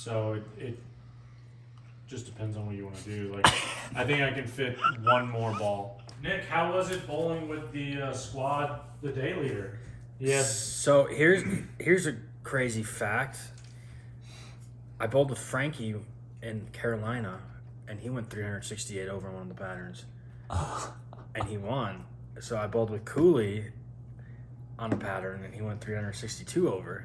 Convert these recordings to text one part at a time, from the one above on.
So it just depends on what you want to do. Like, I think I can fit one more ball. Nick, how was it bowling with the squad, the day leader? Yeah. So here's a crazy fact. I bowled with Frankie in Carolina, and he went 368 over one of the patterns, and he won. So I bowled with Cooley on a pattern, and he went 362 over.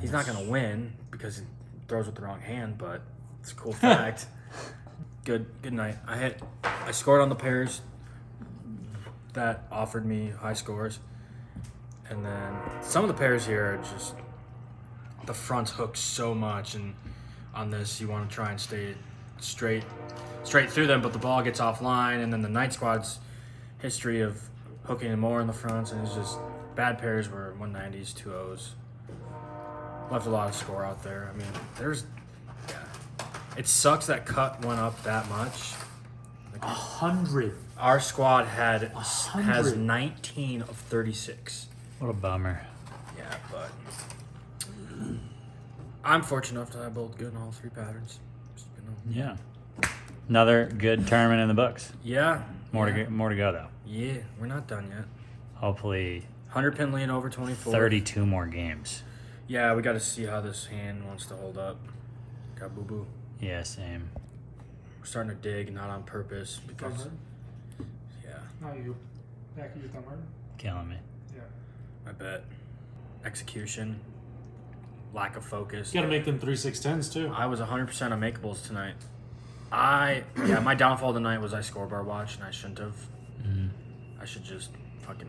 He's not gonna win because he throws with the wrong hand, but it's a cool fact. Good night. I scored on the pairs that offered me high scores, and then some of the pairs here are just the front's hooked so much, and on this you want to try and stay straight through them, but the ball gets offline, and then the night squad's history of hooking more in the fronts, and it's just bad pairs were 190s, 2-0s. Left a lot of score out there. I mean, it sucks that cut went up that much. 100. Our squad has 19 of 36. What a bummer. Yeah, but I'm fortunate enough to have both good in all three patterns. Just, Yeah. Another good tournament in the books. Yeah. More to go though. Yeah, we're not done yet. Hopefully 100 pin lead over 24. 32 more games. Yeah, we got to see how this hand wants to hold up. Got boo boo. Yeah, same. We're starting to dig, not on purpose, because yeah, Not you. Back of your thumb hurt? Killing me. Yeah. I bet. Execution, lack of focus. You gotta make them 3-6-10s too. I was 100% on makeables tonight. My downfall tonight was I scorebar watched, and I shouldn't have. I should just fucking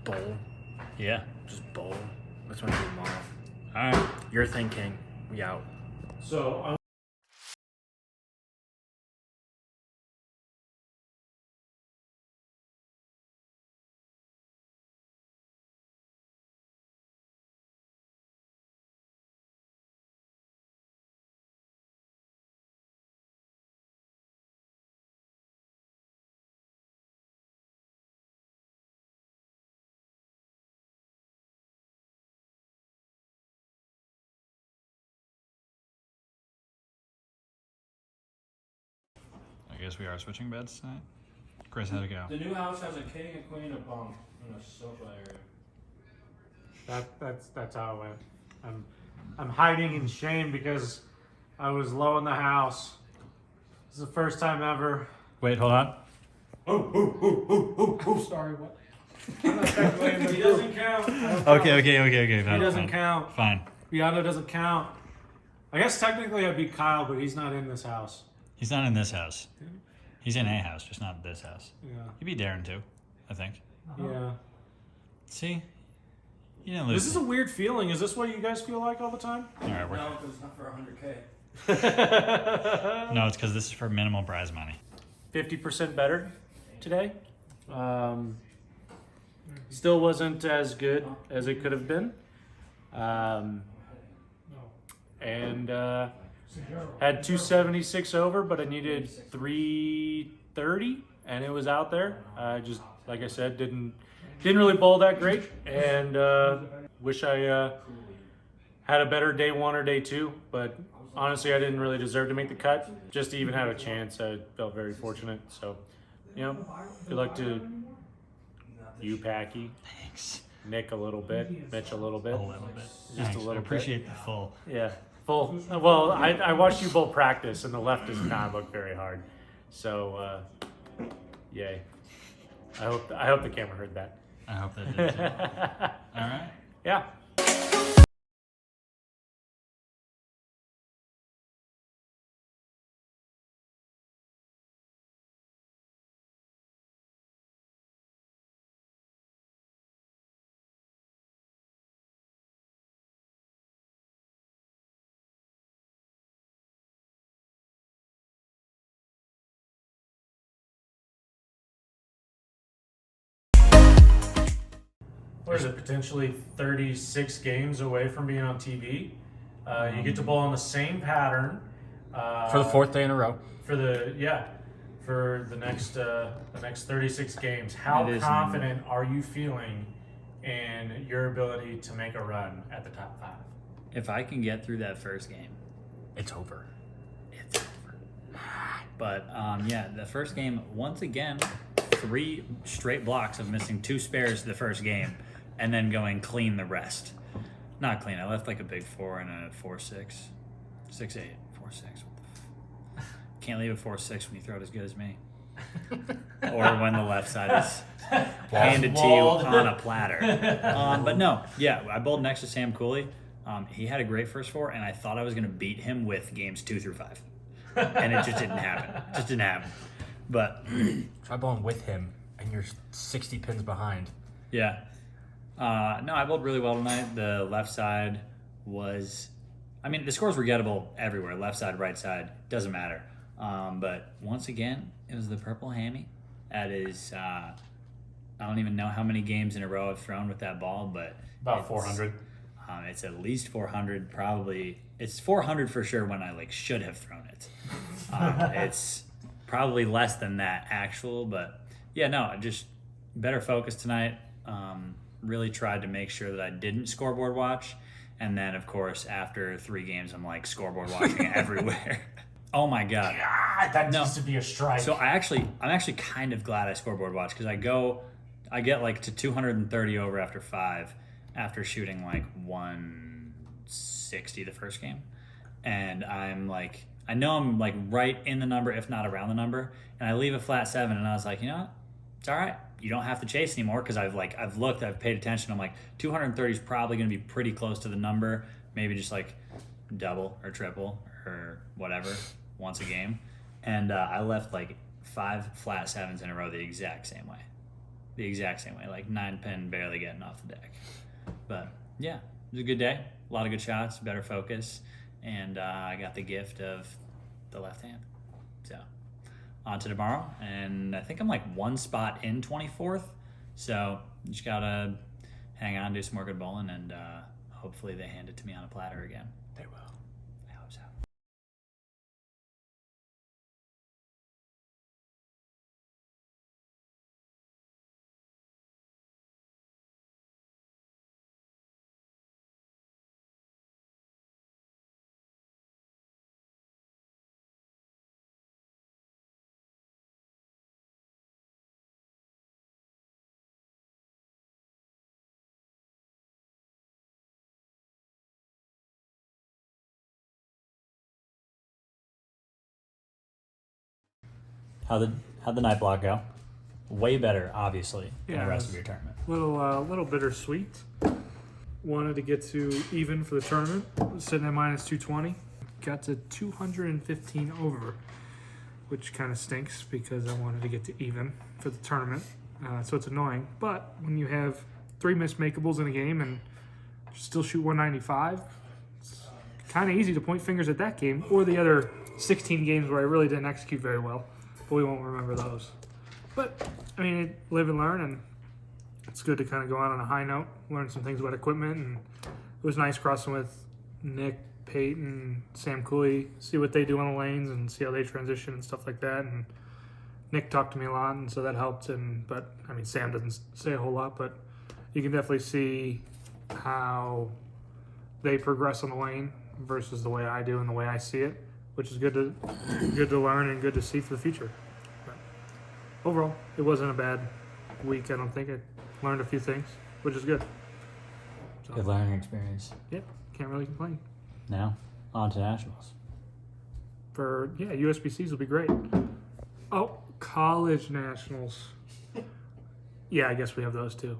bowl. Yeah. Just bowl. That's what I do tomorrow. All right. You're thinking, we out. So I guess we are switching beds tonight. Chris, how'd it go? The new house has a king, a queen, a bunk, and a sofa area. that's how it went. I'm hiding in shame because I was low in the house. This is the first time ever. Wait, hold on. Sorry, what? I'm not technically in the He group. doesn't count. Okay. He Fine, doesn't fine. count. Fine. Biondo doesn't count. I guess technically I'd be Kyle, but he's not in this house. He's not in this house. He's in a house, just not this house. Yeah. He'd be Darren too, I think. Yeah. See? You didn't lose. This is a weird feeling. Is this what you guys feel like all the time? All right, we're... No, because it's not for 100K. No, it's because this is for minimal prize money. 50% better today. Still wasn't as good as it could have been. And had 276 over, but I needed 330, and it was out there. I just, like I said, didn't really bowl that great, and wish I had a better day one or day two, but honestly, I didn't really deserve to make the cut. Just to even have a chance, I felt very fortunate. So, good luck to you, Packy. Thanks. Nick a little bit, Mitch a little bit. A little bit. Just Thanks. a little I appreciate the full. Yeah, full. Well, I watched you both practice, and the left does not look very hard. So, yay. I hope the camera heard that. I hope that did too. All right. Yeah. What is it, potentially 36 games away from being on TV? You get to bowl on the same pattern. For the fourth day in a row. For the next 36 games. How It is confident are you feeling in your ability to make a run at the top 5? if I can get through that first game, It's over. it's over. But yeah, the first game, once again, 3 straight blocks of missing 2 spares the first game, and then going clean the rest. Not clean. I left like a big 4 and a 4-6, 6-8, 4-6. Can't leave a 4-6 when you throw it as good as me, or when the left side is handed to you on a platter. But no, yeah, I bowled next to Sam Cooley. He had a great first 4, and I thought I was going to beat him with games 2 through 5, and it just didn't happen. But Try bowling with him, and you're 60 pins behind. yeah, no, I bowled really well tonight. The left side was, I mean, the scores were gettable everywhere. Left side, right side, doesn't matter. But once again, it was the purple hammy. That is, I don't even know how many games in a row I've thrown with that ball, but About 400. It's at least 400. Probably it's 400 for sure when I like should have thrown it. It's probably less than that actual, but yeah, no, just better focus tonight. Really tried to make sure that I didn't scoreboard watch, and then of course after 3 games, I'm like scoreboard watching everywhere. Oh my god. God, that needs to be a strike. So I'm actually kind of glad I scoreboard watch, because I get like to 230 over after 5 after shooting like 160 the first game, and I'm like, I know I'm like right in the number, if not around the number, and I leave a flat 7, and I was like, you know what, it's all right. You don't have to chase anymore, because I've looked, I've paid attention. I'm like 230 is probably going to be pretty close to the number, maybe just like double or triple or whatever once a game. And I left like 5 flat 7s in a row the exact same way, like 9 pin barely getting off the deck. But yeah, it was a good day, a lot of good shots, better focus, and I got the gift of the left hand. So on to tomorrow, and I think I'm like 1 spot in 24th, so just gotta hang on, do some more good bowling, and hopefully they hand it to me on a platter again. They will. I hope so. How'd the night block go? Way better, obviously, than Yeah, the rest it of your tournament. Little bittersweet. Wanted to get to even for the tournament. Sitting at minus 220. Got to 215 over, which kind of stinks because I wanted to get to even for the tournament. So it's annoying. But when you have 3 missed makeables in a game and still shoot 195, it's kind of easy to point fingers at that game or the other 16 games where I really didn't execute very well. But we won't remember those. But, I mean, live and learn, and it's good to kind of go out on a high note, learn some things about equipment, and it was nice crossing with Nick, Peyton, Sam Cooley, see what they do on the lanes and see how they transition and stuff like that. And Nick talked to me a lot, and so that helped. But I mean, Sam doesn't say a whole lot, but you can definitely see how they progress on the lane versus the way I do and the way I see it, which is good to learn and good to see for the future. But overall, it wasn't a bad week. I don't think I learned a few things, which is good. So, Good learning experience. yeah, can't really complain. Now, on to nationals. USBCs will be great. Oh, college nationals. Yeah, I guess we have those too.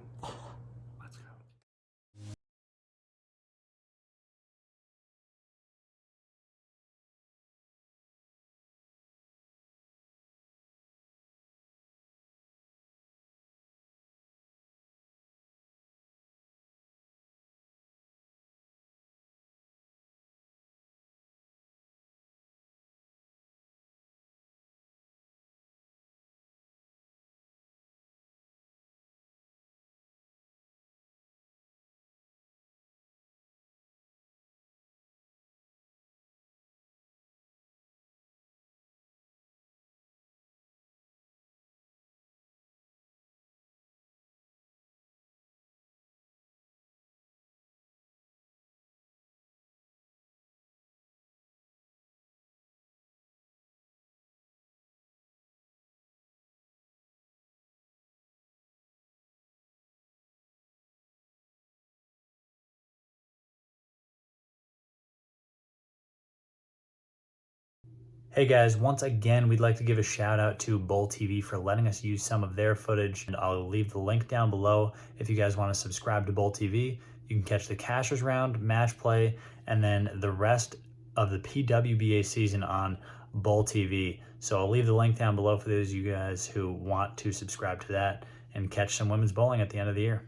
Hey guys, once again, we'd like to give a shout out to Bowl TV for letting us use some of their footage. And I'll leave the link down below if you guys want to subscribe to Bowl TV. You can catch the Cashers round, match play, and then the rest of the PWBA season on Bowl TV. So I'll leave the link down below for those of you guys who want to subscribe to that and catch some women's bowling at the end of the year.